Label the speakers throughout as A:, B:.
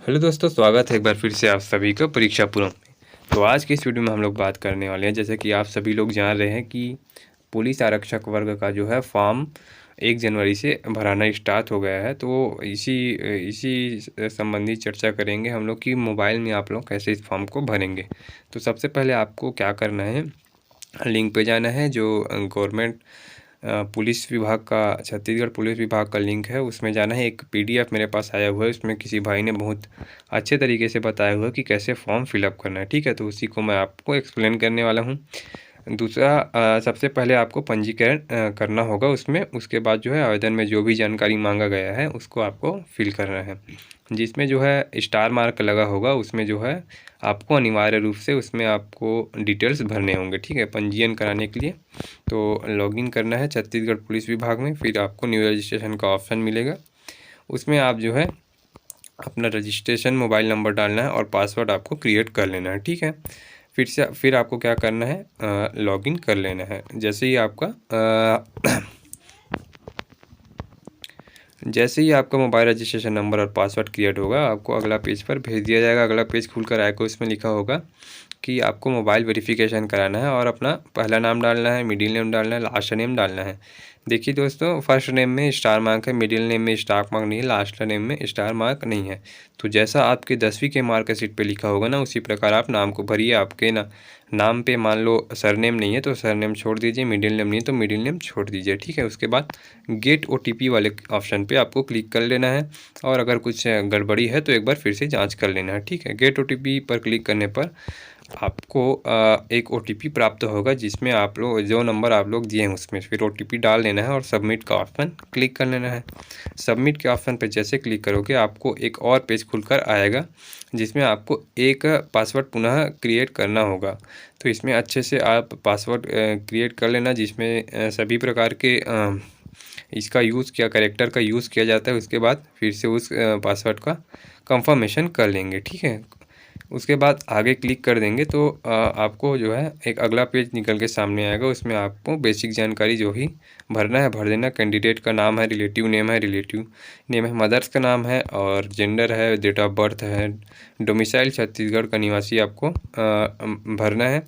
A: Hello दोस्तों, स्वागत है एक बार फिर से आप सभी का परीक्षा पूरम में। तो आज की इस वीडियो में हम लोग बात करने वाले हैं, जैसे कि आप सभी लोग जान रहे हैं कि पुलिस आरक्षक वर्ग का जो है फॉर्म 1 जनवरी से भराना स्टार्ट हो गया है। तो इसी इसी संबंधी चर्चा करेंगे हम लोग कि मोबाइल में आप लोग कैसे इस फॉर्म को भरेंगे। तो सबसे पहले आपको क्या करना है, लिंक पे जाना है जो गवर्नमेंट पुलिस विभाग का, छत्तीसगढ़ पुलिस विभाग का लिंक है, उसमें जाना है। एक पीडीएफ मेरे पास आया हुआ है, उसमें किसी भाई ने बहुत अच्छे तरीके से बताया हुआ है कि कैसे फॉर्म फिलअप करना है। ठीक है, तो उसी को मैं आपको एक्सप्लेन करने वाला हूँ। दूसरा, सबसे पहले आपको पंजीकरण करना होगा उसमें। उसके बाद जो है आवेदन में जो भी जानकारी मांगा गया है उसको आपको फिल करना है। जिसमें जो है स्टार मार्क लगा होगा उसमें जो है आपको अनिवार्य रूप से उसमें आपको डिटेल्स भरने होंगे। ठीक है, पंजीयन कराने के लिए तो लॉगिन करना है छत्तीसगढ़ पुलिस विभाग में। फिर आपको न्यू रजिस्ट्रेशन का ऑप्शन मिलेगा, उसमें आप जो है अपना रजिस्ट्रेशन मोबाइल नंबर डालना है और पासवर्ड आपको क्रिएट कर लेना है। ठीक है, फिर आपको क्या करना है, लॉगिन कर लेना है। जैसे ही आपका मोबाइल रजिस्ट्रेशन नंबर और पासवर्ड क्रिएट होगा, आपको अगला पेज पर भेज दिया जाएगा। अगला पेज खुलकर आएगा, उसमें लिखा होगा कि आपको मोबाइल वेरिफिकेशन कराना है और अपना पहला नाम डालना है, मिडिल नेम डालना है, लास्ट नेम डालना है। देखिए दोस्तों, फर्स्ट नेम में स्टार मार्क है, मिडिल नेम में स्टार मार्क नहीं है, लास्ट नेम में स्टार मार्क नहीं है। तो जैसा आपके 10वीं के मार्कशीट पे लिखा होगा ना, उसी प्रकार आप नाम को भरिए। आपके नाम पे मान लो सरनेम नहीं है तो सरनेम छोड़ दीजिए, मिडिल नेम नहीं है तो मिडिल नेम छोड़ दीजिए। ठीक है, उसके बाद गेट ओटीपी वाले ऑप्शन पे आपको क्लिक कर लेना है और अगर कुछ गड़बड़ी है तो एक बार फिर से जांच कर लेना है। ठीक है, गेट ओटीपी पर क्लिक करने पर आपको एक ओटीपी प्राप्त होगा, जिसमें आप लोग जो नंबर आप लोग दिए हैं उसमें फिर ओटीपी डाल देना है और सबमिट का ऑप्शन क्लिक कर लेना है। सबमिट के ऑप्शन पर जैसे क्लिक करोगे आपको एक और पेज खुलकर आएगा, जिसमें आपको एक पासवर्ड पुनः क्रिएट करना होगा। तो इसमें अच्छे से आप पासवर्ड क्रिएट कर लेना, जिसमें सभी प्रकार के इसका यूज़ किया कैरेक्टर का यूज़ किया जाता है। उसके बाद फिर से उस पासवर्ड का कंफर्मेशन कर लेंगे। ठीक है, उसके बाद आगे क्लिक कर देंगे तो आपको जो है एक अगला पेज निकल के सामने आएगा। उसमें आपको बेसिक जानकारी जो ही भरना है भर देना। कैंडिडेट का नाम है, रिलेटिव नेम है, मदर्स का नाम है और जेंडर है, डेट ऑफ बर्थ है, डोमिसाइल छत्तीसगढ़ का निवासी आपको भरना है।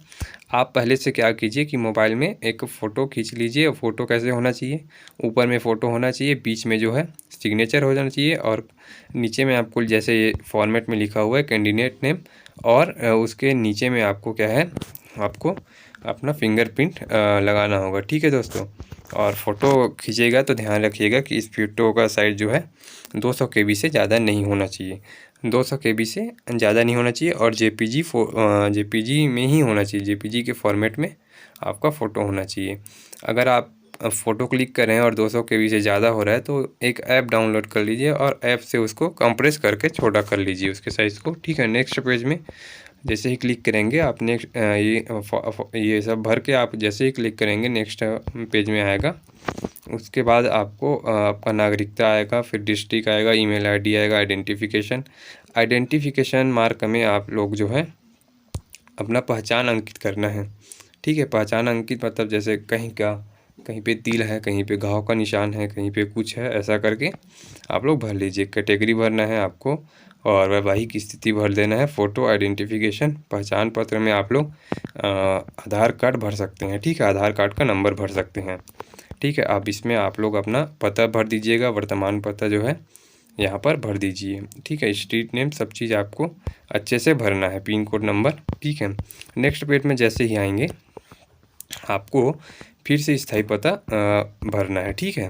A: आप पहले से क्या कीजिए कि मोबाइल में एक फ़ोटो खींच लीजिए। और फ़ोटो कैसे होना चाहिए, ऊपर में फ़ोटो होना चाहिए, बीच में जो है सिग्नेचर हो जाना चाहिए और नीचे में आपको जैसे ये फॉर्मेट में लिखा हुआ है कैंडिडेट नेम, और उसके नीचे में आपको क्या है, आपको अपना फिंगरप्रिंट लगाना होगा। ठीक है दोस्तों, और फ़ोटो खींचेगा तो ध्यान रखिएगा कि इस फ़ोटो का साइज़ जो है 200 KB से ज़्यादा नहीं होना चाहिए। 200 KB से ज़्यादा नहीं होना चाहिए और जेपीजी में ही होना चाहिए। जेपीजी के फॉर्मेट में आपका फ़ोटो होना चाहिए। अगर आप फ़ोटो क्लिक कर रहे हैं और 200 KB से ज़्यादा हो रहा है तो एक ऐप डाउनलोड कर लीजिए और ऐप से उसको कंप्रेस करके छोटा कर लीजिए उसके साइज़ को। ठीक है, नेक्स्ट पेज में जैसे ही क्लिक करेंगे आप नेक्स्ट ये सब भर के आप जैसे ही क्लिक करेंगे नेक्स्ट पेज में आएगा। उसके बाद आपको आपका नागरिकता आएगा, फिर डिस्ट्रिक्ट आएगा, ईमेल आईडी आएगा, आइडेंटिफिकेशन मार्क में आप लोग जो है अपना पहचान अंकित करना है। ठीक है, पहचान अंकित मतलब जैसे कहीं पे तिल है, कहीं पे घाव का निशान है, कहीं पे कुछ है, ऐसा करके आप लोग भर लीजिए। कैटेगरी भरना है आपको और वैवाहिक स्थिति भर देना है। फ़ोटो आइडेंटिफिकेशन पहचान पत्र में आप लोग आधार कार्ड भर सकते हैं। ठीक है, आधार कार्ड का नंबर भर सकते हैं। ठीक है, अब इसमें आप लोग अपना पता भर दीजिएगा, वर्तमान पता जो है यहाँ पर भर दीजिए। ठीक है, स्ट्रीट नेम सब चीज़ आपको अच्छे से भरना है, पिन कोड नंबर। ठीक है, नेक्स्ट पेज में जैसे ही आएंगे आपको फिर से स्थायी पता भरना है। ठीक है,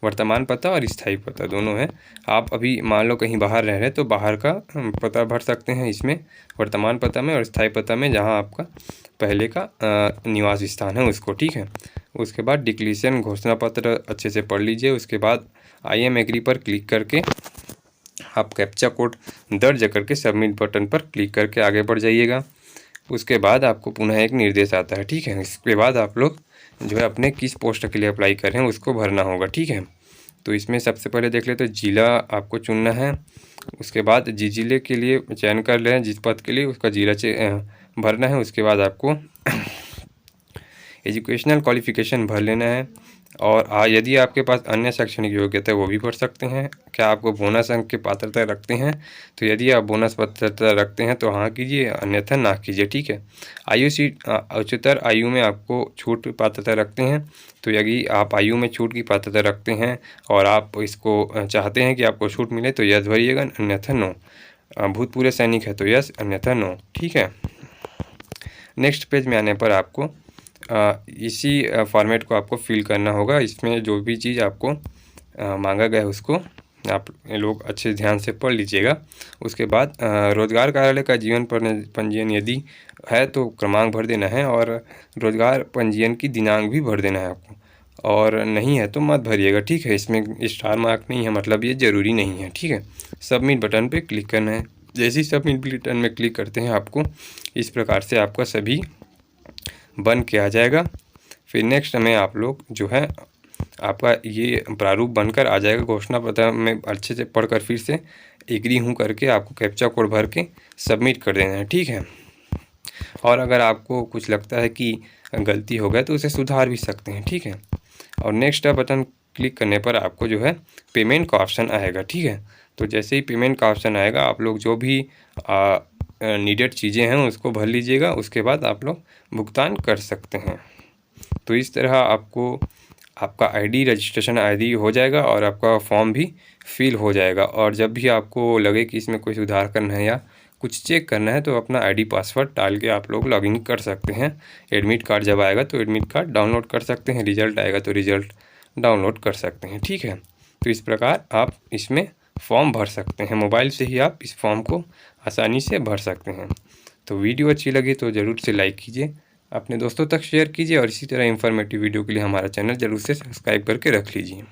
A: वर्तमान पता और स्थायी पता दोनों है। आप अभी मान लो कहीं बाहर रह रहे हैं तो बाहर का पता भर सकते हैं इसमें वर्तमान पता में, और स्थायी पता में जहां आपका पहले का निवास स्थान है उसको। ठीक है, उसके बाद डिक्लेरेशन घोषणा पत्र अच्छे से पढ़ लीजिए। उसके बाद आई एम एग्री पर क्लिक करके आप कैप्चा कोड दर्ज करके सबमिट बटन पर क्लिक करके आगे बढ़ जाइएगा। उसके बाद आपको पुनः एक निर्देश आता है। ठीक है, इसके बाद आप लोग जो है अपने किस पोस्ट के लिए अप्लाई कर रहे हैं उसको भरना होगा। ठीक है, तो इसमें सबसे पहले देख ले तो जिला आपको चुनना है। उसके बाद जिस जिले के लिए चयन कर रहे हैं, जिस पद के लिए उसका जिला भरना है। उसके बाद आपको एजुकेशनल क्वालिफ़िकेशन भर लेना है। और यदि आपके पास अन्य शैक्षणिक योग्यता है वो भी भर सकते हैं। क्या आपको बोनस अंक की पात्रता रखते हैं? तो यदि आप बोनस पात्रता रखते हैं तो हाँ कीजिए, अन्यथा ना कीजिए। ठीक है। उच्चतर आयु में आपको छूट पात्रता रखते हैं। तो यदि आप आयु में छूट की पात्रता रखते हैं और आप इसको चाहते हैं कि आपको छूट मिले तो यस भरिएगा, अन्यथा नो। भूतपूर्व सैनिक है तो यस, अन्यथा नो। ठीक है। नेक्स्ट पेज में आने पर आपको इसी फॉर्मेट को आपको फिल करना होगा। इसमें जो भी चीज़ आपको मांगा गया है उसको आप लोग अच्छे ध्यान से पढ़ लीजिएगा। उसके बाद रोजगार कार्यालय का जीवन पंजीयन यदि है तो क्रमांक भर देना है, और रोजगार पंजीयन की दिनांक भी भर देना है आपको, और नहीं है तो मत भरिएगा। ठीक है। इसमें स्टार मार्क नहीं है, मतलब ये ज़रूरी नहीं है। ठीक है। सबमिट बटन पे क्लिक करना है। जैसे ही सबमिट बटन में क्लिक करते हैं आपको इस प्रकार से आपका सभी बन के आ जाएगा। फिर नेक्स्ट में आप लोग जो है आपका ये प्रारूप बनकर आ जाएगा। घोषणा पत्र में अच्छे से पढ़कर फिर से एग्री हूँ करके आपको कैप्चा कोड भर के सबमिट कर देना है। ठीक है। और अगर आपको कुछ लगता है कि गलती हो गया तो उसे सुधार भी सकते हैं। ठीक है। और नेक्स्ट बटन क्लिक करने पर आपको जो है पेमेंट का ऑप्शन आएगा। ठीक है। तो जैसे ही पेमेंट का ऑप्शन आएगा आप लोग जो भी नीडेड चीज़ें हैं उसको भर लीजिएगा। उसके बाद आप लोग भुगतान कर सकते हैं। तो इस तरह आपको आपका आईडी रजिस्ट्रेशन आईडी हो जाएगा और आपका फॉर्म भी फिल हो जाएगा। और जब भी आपको लगे कि इसमें कोई सुधार करना है या कुछ चेक करना है तो अपना आईडी पासवर्ड डाल के आप लोग लॉगिन कर सकते हैं। एडमिट कार्ड जब आएगा तो एडमिट कार्ड डाउनलोड कर सकते हैं, रिज़ल्ट आएगा तो रिज़ल्ट डाउनलोड कर सकते हैं। ठीक है। तो इस प्रकार आप इसमें फॉर्म भर सकते हैं। मोबाइल से ही आप इस फॉर्म को आसानी से भर सकते हैं। तो वीडियो अच्छी लगी तो ज़रूर से लाइक कीजिए, अपने दोस्तों तक शेयर कीजिए, और इसी तरह इन्फॉर्मेटिव वीडियो के लिए हमारा चैनल ज़रूर से सब्सक्राइब करके रख लीजिए।